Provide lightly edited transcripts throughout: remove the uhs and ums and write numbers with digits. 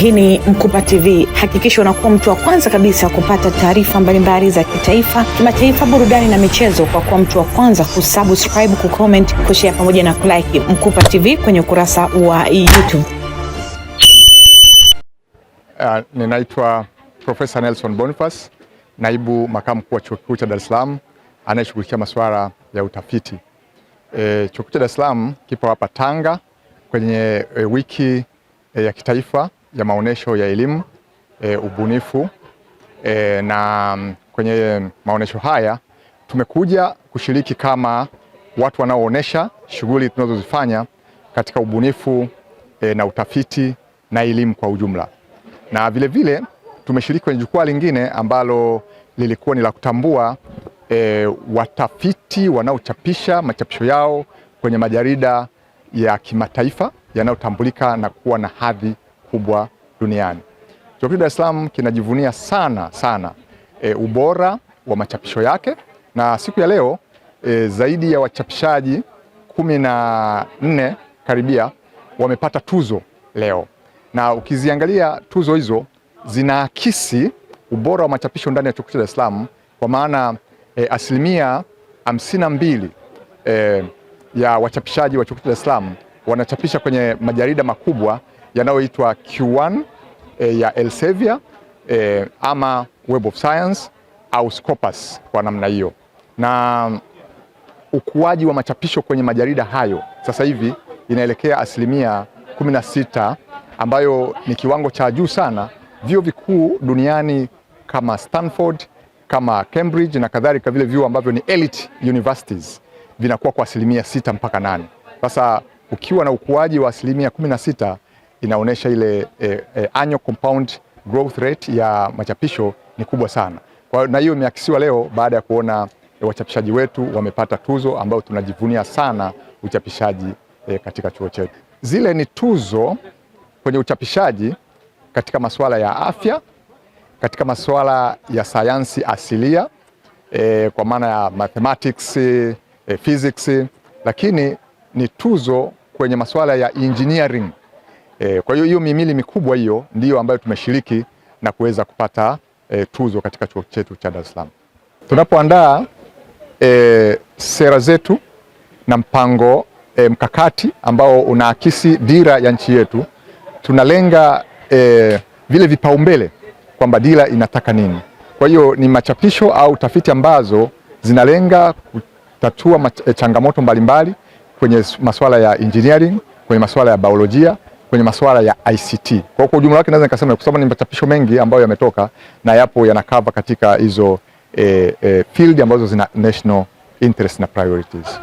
Hii ni Mkupa TV. Hakikisha unakuwa mtu wa kwanza kabisa kupata taarifa mbalimbali za kitaifa, kimataifa, burudani na michezo kwa kuwa mtu wa kwanza kusubscribe, kucomment, kushare pamoja na kulike Mkupa TV kwenye ukurasa wa YouTube. Ninaitwa Profesa Nelson Boniface, naibu makamu mkuu wa Chuo Kikuu cha Dar es Salaam anayeshughulikia masuala ya utafiti. Chuo Kikuu cha Dar es Salaam kipo hapa Tanga kwenye wiki ya kitaifa ya maonesho ya elimu, ubunifu, na kwenye maonesho haya tumekuja kushiriki kama watu wanaoonesha shughuli tunazozifanya katika ubunifu na utafiti na elimu kwa ujumla. Na vile vile tumeshiriki kwenye jukwaa lingine ambalo lilikuwa ni la kutambua watafiti wanaochapisha machapisho yao kwenye majarida ya kimataifa yanayotambulika na kuwa na hadhi kubwa duniani. Chuo Kikuu Dar es Salaam kinajivunia sana ubora wa machapisho yake, na siku ya leo zaidi ya wachapishaji 14 karibia wamepata tuzo leo, na ukiziangalia tuzo hizo zinaakisi ubora wa machapisho ndani ya Chuo Kikuu cha Dar es Salaam, kwa maana asilimia 52 ya wachapishaji wa Chuo Kikuu cha Dar es Salaam wanachapisha kwenye majarida makubwa yanayoitwa Q1 ya Elsevier ama Web of Science au Scopus kwa namna hiyo. Na ukuaji wa machapisho kwenye majarida hayo sasa hivi inaelekea asilimia 16, ambayo ni kiwango cha juu sana. Vyuo vikuu duniani kama Stanford, kama Cambridge na kadhalika, vile vyuo ambavyo ni elite universities vinakuwa kwa asilimia 6 mpaka 8. Sasa ukiwa na ukuaji wa asilimia 16 inaonyesha ile annual compound growth rate ya machapisho ni kubwa sana. Kwa na hiyo imeakisiwa leo baada ya kuona wachapishaji wetu wamepata tuzo, ambayo tunajivunia sana uchapishaji katika chuo chetu. Zile ni tuzo kwenye uchapishaji katika masuala ya afya, katika masuala ya sayansi asilia kwa maana ya mathematics, physics, lakini ni tuzo kwenye masuala ya engineering. Kwa hiyo mihimili mikubwa hiyo ndiyo ambayo tumeshiriki na kuweza kupata tuzo katika chuo chetu cha Dar es Salaam. Tunapoandaa sera zetu na mpango mkakati ambao unaakisi dira ya nchi yetu, tunalenga vile vipaumbele kwamba dira inataka nini. Kwa hiyo ni machapisho au tafiti ambazo zinalenga kutatua changamoto mbalimbali kwenye masuala ya engineering, kwenye masuala ya biolojia, kwenye masuala ya ICT. Kwa ujumla wake naweza nikasema kwa sababu ni machapisho mengi ambayo yametoka na yapo yanakava katika hizo field ambazo zina national interest na priorities.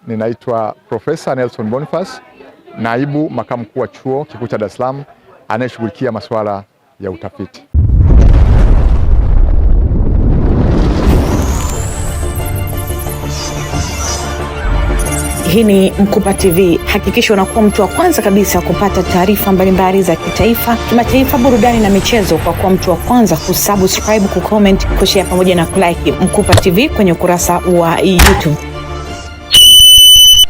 Ninaitwa Profesa Nelson Boniface, naibu makamu mkuu wa Chuo Kikuu cha Dar es Salaam anayeshughulikia masuala ya utafiti. Hii ni Mkupa TV. Hakikisha unakuwa mtu wa kwanza kabisa kupata taarifa mbalimbali za kitaifa, kimataifa, burudani na michezo kwa kuwa mtu wa kwanza kusubscribe, kucomment, kushare pamoja na kulike Mkupa TV kwenye ukurasa wa YouTube.